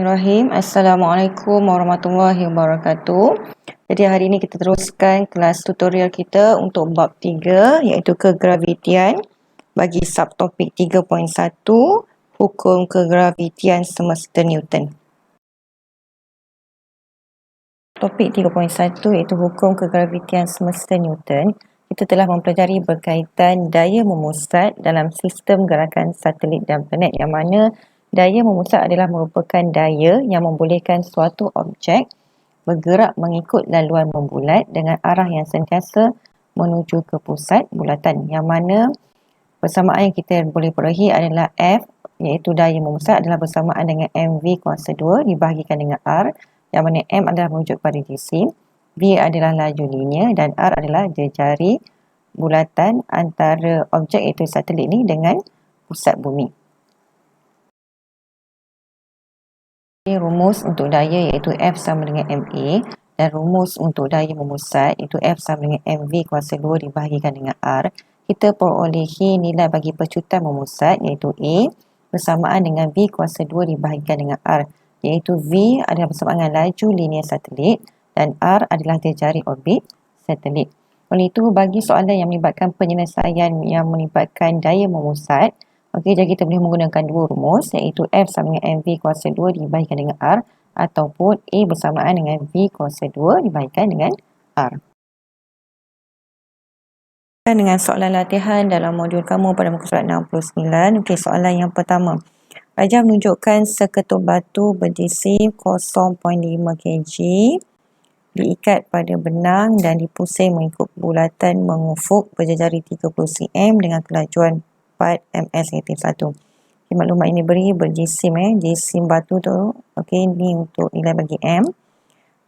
Bismillahirrahmanirrahim. Assalamualaikum warahmatullahi wabarakatuh. Jadi hari ini kita teruskan kelas tutorial kita untuk bab 3 iaitu kegravitian bagi subtopik 3.1 hukum kegravitian semesta Newton. Topik 3.1 iaitu hukum kegravitian semesta Newton. Kita telah mempelajari berkaitan daya memusat dalam sistem gerakan satelit dan planet, yang mana daya memusat adalah merupakan daya yang membolehkan suatu objek bergerak mengikut laluan membulat dengan arah yang sentiasa menuju ke pusat bulatan, yang mana persamaan yang kita boleh perolehi adalah F, iaitu daya memusat adalah bersamaan dengan mv kuasa 2 dibahagikan dengan R, yang mana M adalah merujuk pada jisim, V adalah laju linear dan R adalah jejari bulatan antara objek iaitu satelit ini dengan pusat bumi. Rumus untuk daya iaitu F sama dengan MA, dan rumus untuk daya memusat iaitu F sama dengan MV kuasa 2 dibahagikan dengan R. Kita perolehi nilai bagi pecutan memusat iaitu A bersamaan dengan V kuasa 2 dibahagikan dengan R, iaitu V adalah bersamaan dengan laju linear satelit dan R adalah jejari orbit satelit. Oleh itu, bagi soalan yang melibatkan penyelesaian yang melibatkan daya memusat, okey, jadi kita boleh menggunakan dua rumus iaitu F sama dengan mv kuasa 2 dibahagikan dengan R, ataupun A bersamaan dengan V kuasa 2 dibahagikan dengan R. Dengan soalan latihan dalam modul kamu pada muka surat 69. Okey, soalan yang pertama. Raja menunjukkan seketul batu berjisim 0.5 kg diikat pada benang dan dipusing mengikut bulatan mengufuk berjejari 30 cm dengan kelajuan 4 ms negatif 1. Okay, maklumat ini beri berjisim jisim batu tu. Okey, ni untuk nilai bagi M.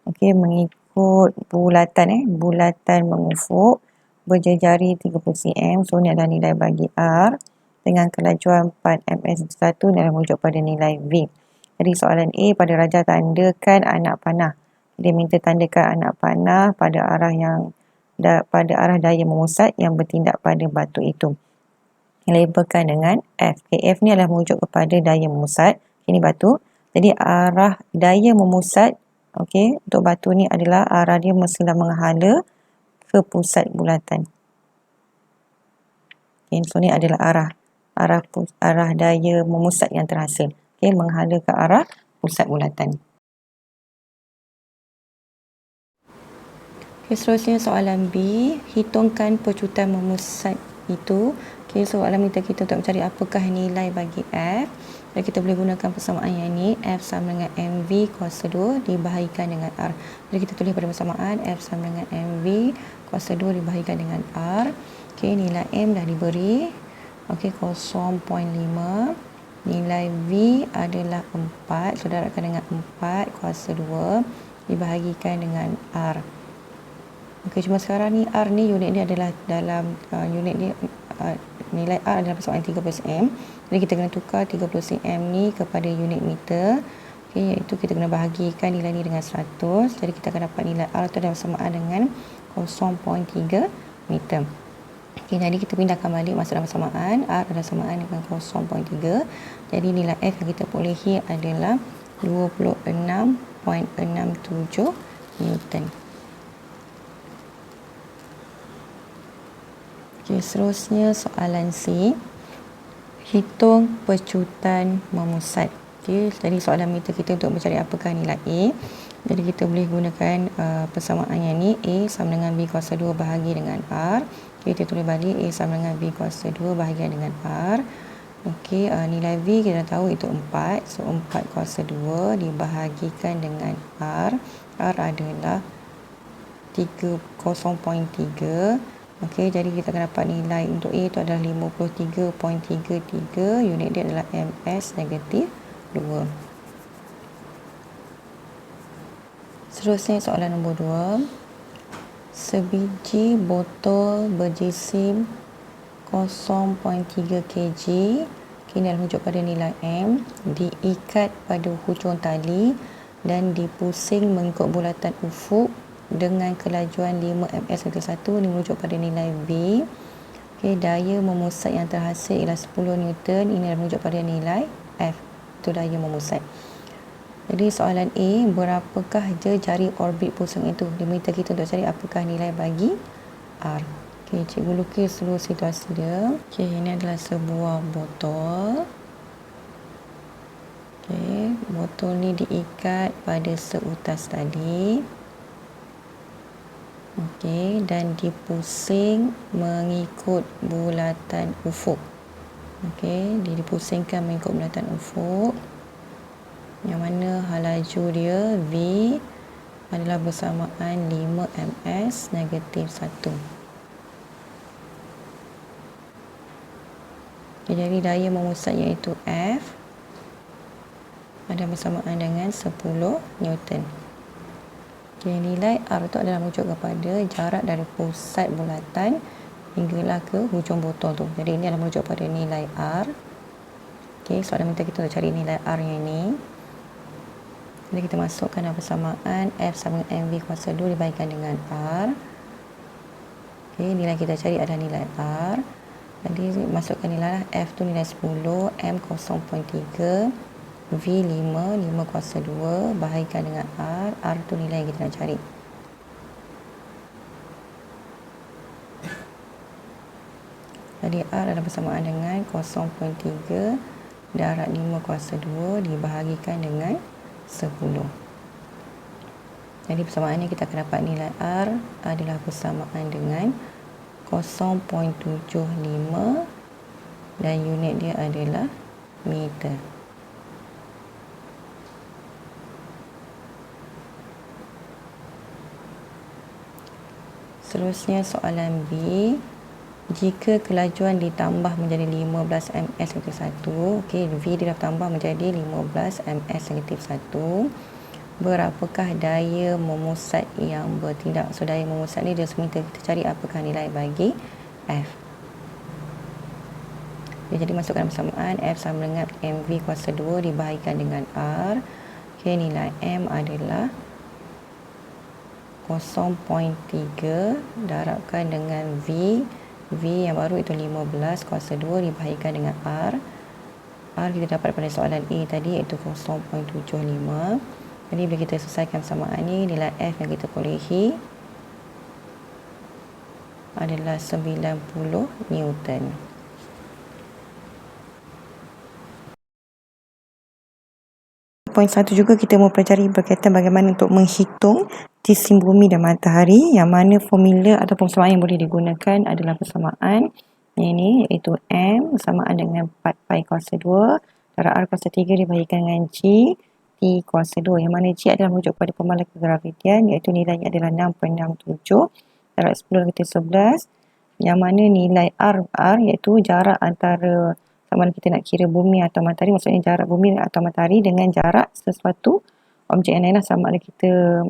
Okey, mengikut bulatan bulatan mengufuk berjejari 30 cm. So ni adalah nilai bagi R dengan kelajuan 4 ms 1 adalah merujuk pada nilai V. Jadi soalan A, pada Raja tandakan anak panah. Dia minta tandakan anak panah pada arah daya memusat yang bertindak pada batu itu. Labelkan dengan F. Okay, F ni adalah merujuk kepada daya memusat. Ini batu. Jadi arah daya memusat, okey, untuk batu ni adalah arah dia mestilah menghala ke pusat bulatan. Okay, so ni adalah arah daya memusat yang terhasil. Okay, menghala ke arah pusat bulatan. Okay, seterusnya soalan B. Hitungkan pecutan memusat itu. Okay, soalan minta kita untuk mencari apakah nilai bagi F. Jadi kita boleh gunakan persamaan yang ini. F sama dengan MV kuasa 2 dibahagikan dengan R. Jadi kita tulis pada persamaan F sama dengan MV kuasa 2 dibahagikan dengan R. Okay, nilai M dah diberi. Okay, 0.5. Nilai V adalah 4. Saudarakan dengan 4 kuasa 2 dibahagikan dengan R. Okey, cuma sekarang ni R ni unit ni adalah dalam unit ni nilai R adalah persamaan 30 cm. Jadi kita kena tukar 30 cm ni kepada unit meter. Okey, iaitu kita kena bahagikan nilai ni dengan 100. Jadi kita akan dapat nilai R tu adalah bersamaan dengan 0.3 meter. Okey, jadi kita pindahkan balik masuk dalam persamaan. R adalah bersamaan dengan 0.3. Jadi nilai F yang kita perolehi adalah 26.67 Newton. Okay, seterusnya soalan C. Hitung pecutan memusat. Okay, jadi soalan minta kita untuk mencari apakah nilai A. Jadi kita boleh gunakan persamaan yang ni. A sama dengan B kuasa 2 bahagi dengan R. Okay, kita tulis balik A sama dengan B kuasa 2 bahagian dengan R. Okay, nilai V kita dah tahu itu 4. So 4 kuasa 2 dibahagikan dengan R. R adalah 0.3. Okey, jadi kita akan dapat nilai untuk A itu adalah 53.33. Unit dia adalah ms negatif 2. Seterusnya soalan nombor 2. Sebiji botol berjisim 0.3 kg, kini adalah merujuk pada nilai M, diikat pada hujung tali dan dipusing mengikut bulatan ufuk dengan kelajuan 5 ms negatif 1. Ini merujuk pada nilai V. Okay, daya memusat yang terhasil ialah 10 Newton. Ini adalah merujuk pada nilai F, itu daya memusat. Jadi soalan A, berapakah jari orbit pusing itu? Dia minta kita untuk cari apakah nilai bagi R. Okey, cikgu lukis seluruh situasi dia. Okey, ini adalah sebuah botol. Okey, botol ni diikat pada seutas tali. Okey, dan dipusing mengikut bulatan ufuk. Okey, dia dipusingkan mengikut bulatan ufuk. Yang mana halaju dia V adalah bersamaan 5 ms negatif 1. Okay, jadi daya memusat iaitu F ada bersamaan dengan 10 Newton. Okay, nilai R itu adalah merujuk kepada jarak dari pusat bulatan hinggalah ke hujung botol tu. Jadi ini adalah merujuk pada nilai R. Okay, soalan minta kita untuk cari nilai R yang ini. Jadi kita masukkan persamaan F sama dengan MV kuasa 2 dibagikan dengan R. Okay, nilai kita cari adalah nilai R. Jadi masukkan nilai F tu nilai 10, M 0.3, V 5 kuasa 2 bahagikan dengan R. R tu nilai yang kita nak cari. Jadi R adalah bersamaan dengan 0.3 darab 5 kuasa 2 dibahagikan dengan 10. Jadi persamaan ini kita akan dapat nilai R adalah bersamaan dengan 0.75 dan unit dia adalah meter. Seterusnya soalan B. Jika kelajuan ditambah menjadi 15 ms negatif 1, okey, V dia dah tambah menjadi 15 ms negatif 1. Berapakah daya memusat yang bertindak? So daya memusat ni dia minta kita cari apakah nilai bagi F. Jadi masukkan persamaan F sama dengan MV kuasa 2 dibahagikan dengan R. Okey, nilai M adalah 0.3 darabkan dengan V. V yang baru itu 15 kuasa 2 dibahagikan dengan R. R kita dapat pada soalan A tadi iaitu 0.75. Jadi bila kita selesaikan persamaan ni, nilai F yang kita perolehi adalah 90 Newton. Poin 1 juga kita mau pelajari berkaitan bagaimana untuk menghitung jisim bumi dan matahari, yang mana formula atau persamaan yang boleh digunakan adalah persamaan ini iaitu M bersamaan dengan 4 pi kuasa 2 darab R kuasa 3 dibahagikan dengan G T kuasa 2, yang mana G adalah merujuk pada formula kegravitian iaitu nilainya adalah 6.67 darab 10 ke 11, yang mana nilai R iaitu jarak antara sama ada kita nak kira bumi atau matahari, maksudnya jarak bumi atau matahari dengan jarak sesuatu objek yang lain lah, sama ada kita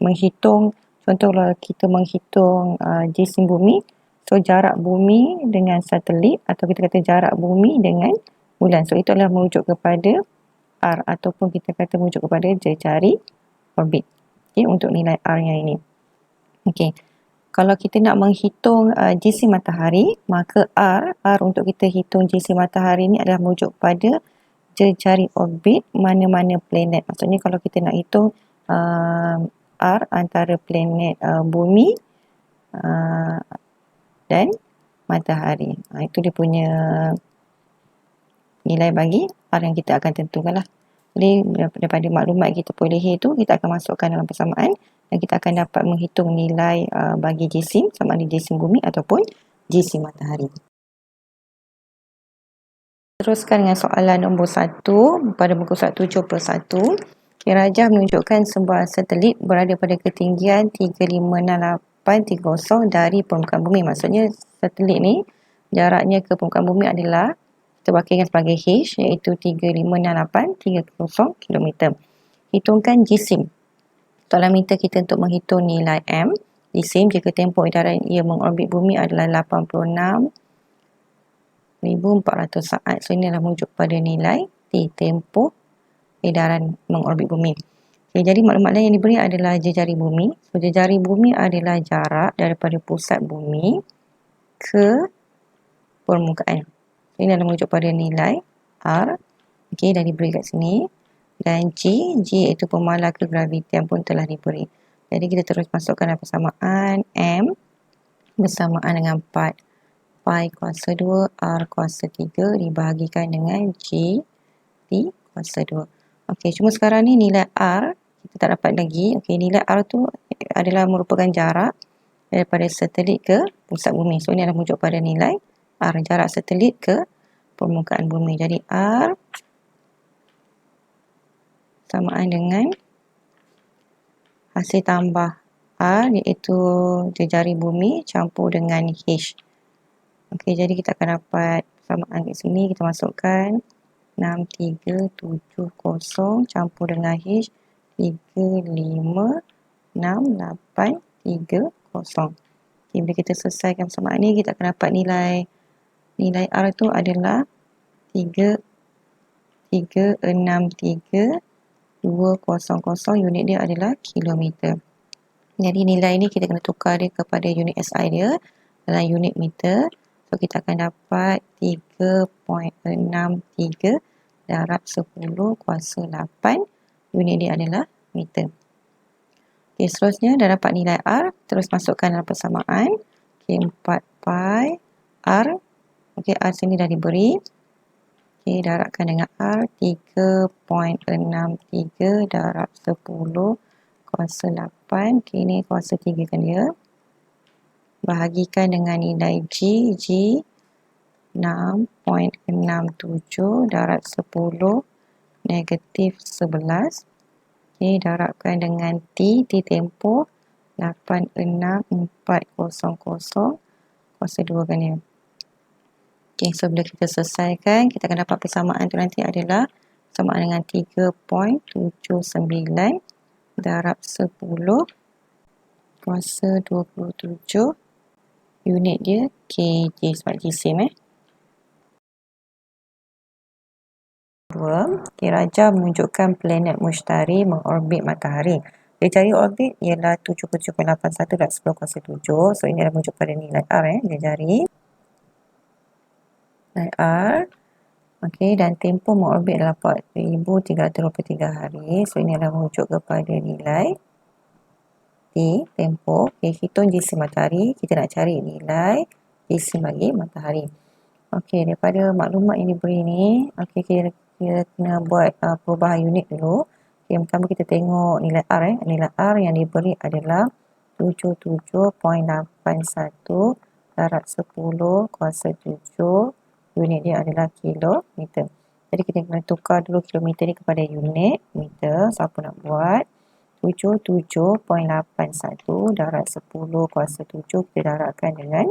menghitung, contohlah kita menghitung jisim bumi, so jarak bumi dengan satelit atau kita kata jarak bumi dengan bulan, so itu adalah merujuk kepada R ataupun kita kata merujuk kepada jari orbit. Okay, untuk nilai R yang ini. Okay. Kalau kita nak menghitung jisim matahari, maka R untuk kita hitung jisim matahari ni adalah merujuk pada jari orbit mana-mana planet. Maksudnya kalau kita nak hitung R antara planet bumi dan matahari. Itu dia punya nilai bagi R yang kita akan tentukan lah. Jadi daripada maklumat kita perolehi itu, kita akan masukkan dalam persamaan dan kita akan dapat menghitung nilai bagi jisim, sama ada jisim bumi ataupun jisim matahari. Teruskan dengan soalan nombor 1 pada muka surat 71. Rajah menunjukkan sebuah satelit berada pada ketinggian 356.830 dari permukaan bumi. Maksudnya satelit ni jaraknya ke permukaan bumi adalah kita wakilkan sebagai H, iaitu 356.830 km. Hitungkan jisim. Soalan minta kita untuk menghitung nilai M. Jisim jika tempoh edaran ia mengorbit bumi adalah 86,400 saat. So ini adalah merujuk pada nilai T, tempoh edaran mengorbit bumi. Okay, jadi maklumat lain yang diberi adalah jejari bumi. So jejari bumi adalah jarak daripada pusat bumi ke permukaan. So, ini adalah merujuk pada nilai R. Okey, dah diberi kat sini. Dan G itu pemalar kegravitian pun telah diberi. Jadi kita terus masukkan persamaan M bersamaan dengan 4 pi kuasa 2 R kuasa 3 dibahagikan dengan G T kuasa 2. Okey, cuma sekarang ni nilai R kita tak dapat lagi. Okey, nilai R tu adalah merupakan jarak daripada satelit ke pusat bumi. So, ini adalah merujuk pada nilai R, jarak satelit ke permukaan bumi. Jadi, R samaan dengan hasil tambah R iaitu jejari bumi campur dengan H. Okey, jadi kita akan dapat samaan kat sini. Kita masukkan 6370 campur dengan H 356830. Okay, bila kita selesaikan persamaan ni, kita akan dapat nilai R tu adalah 3,63200. Unit dia adalah kilometer. Jadi nilai ni kita kena tukar dia kepada unit SI dia dalam unit meter. So kita akan dapat 3.63 darab 10 kuasa 8. Unit dia adalah meter. Okay, seterusnya dah dapat nilai R. Terus masukkan dalam persamaan. Okay, 4 pi R. Okay, R sini dah diberi. Okay, darabkan dengan R. 3.63 darab 10 kuasa 8. Okay, ini kuasa 3 kan dia. Bahagikan dengan nilai G. 6.67 darab 10 negatif 11. Okay, darabkan dengan T tempoh 86400 kuasa 2 kan ya. Okay, so bila kita selesaikan, kita akan dapat persamaan tu nanti adalah persamaan dengan 3.79 darab 10 kuasa 27. Unit dia kg sebab jisim Okay, Raja menunjukkan planet Mushtari mengorbit matahari. Dia cari orbit ialah 77.81 darab 10 kuasa 7. So ini adalah merujuk pada nilai R dia cari. Nilai R. Okey, dan tempoh mengorbit adalah 4,323 hari. So ini adalah merujuk kepada nilai T, tempoh. Okey, hitung jisim matahari. Kita nak cari nilai jisim bagi matahari. Okey, daripada maklumat yang diberi ni, okey, kita kena buat perubahan unit dulu. Yang pertama kita tengok nilai R. Nilai R yang diberi adalah 77.81 darab 10 kuasa 7. Unit dia adalah kilometer. Jadi kita kena tukar dulu kilometer ni kepada unit meter. Siapa nak buat? 77.81 darab 10 kuasa 7 kita darabkan dengan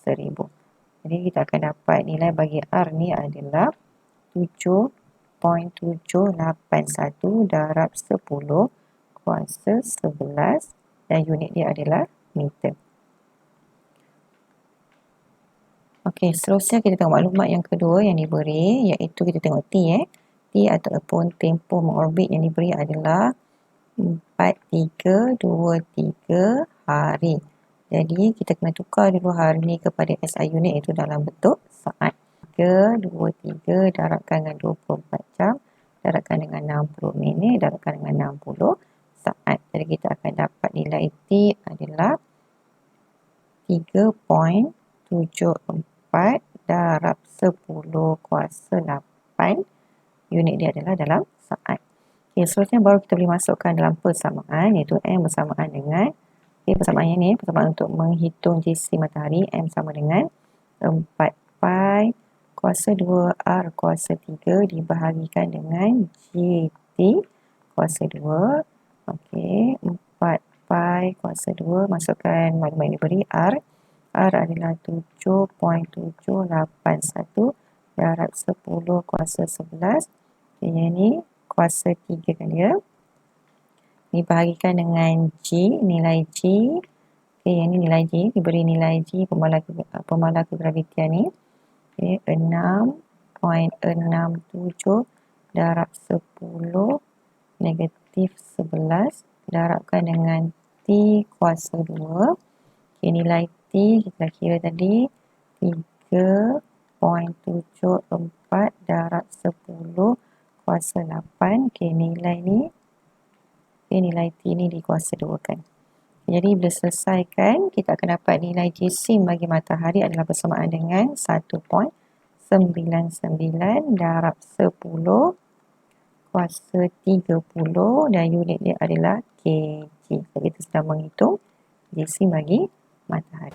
1000. Jadi kita akan dapat nilai bagi R ni adalah 7.781 darab 10 kuasa 11 dan unit dia adalah meter. Okey, seterusnya kita tengok maklumat yang kedua yang diberi, iaitu kita tengok T. T ataupun tempoh mengorbit yang diberi adalah 4323 hari. Jadi kita kena tukar dulu hari ni kepada SI unit, iaitu dalam bentuk saat. 323 darabkan dengan 24 jam, darabkan dengan 60 minit, darabkan dengan 60 saat. Jadi kita akan dapat nilai T adalah 3.74 darab 10 kuasa 8. Unit dia adalah dalam saat. Okay, seterusnya baru kita boleh masukkan dalam persamaan, iaitu M bersamaan dengan persamaan ini, persamaan untuk menghitung jisim matahari. M sama dengan 4 pi kuasa 2 R kuasa 3 dibahagikan dengan GT kuasa 2. Okey, 4 pi kuasa 2, masukkan maklumat yang diberi R. R adalah 7.781 darab 10 kuasa 11. Yang ni kuasa 3 kan dia. Dibahagikan dengan G, nilai G. Okay, yang ni nilai G, diberi nilai G pemalar kegravitian ni. Okay, 6.67 darab 10 negatif 11 darabkan dengan T kuasa 2. Okay, nilai T kita kira tadi 3.74 darab 10 kuasa kuasa 8. Okay, nilai ni, okay, nilai T ni dikuasa 2 kan. Jadi bila selesaikan, kita akan dapat nilai jisim bagi matahari adalah bersamaan dengan 1.99 darab 10 kuasa 30 dan unit dia adalah kg. Kita sedang menghitung jisim bagi matahari.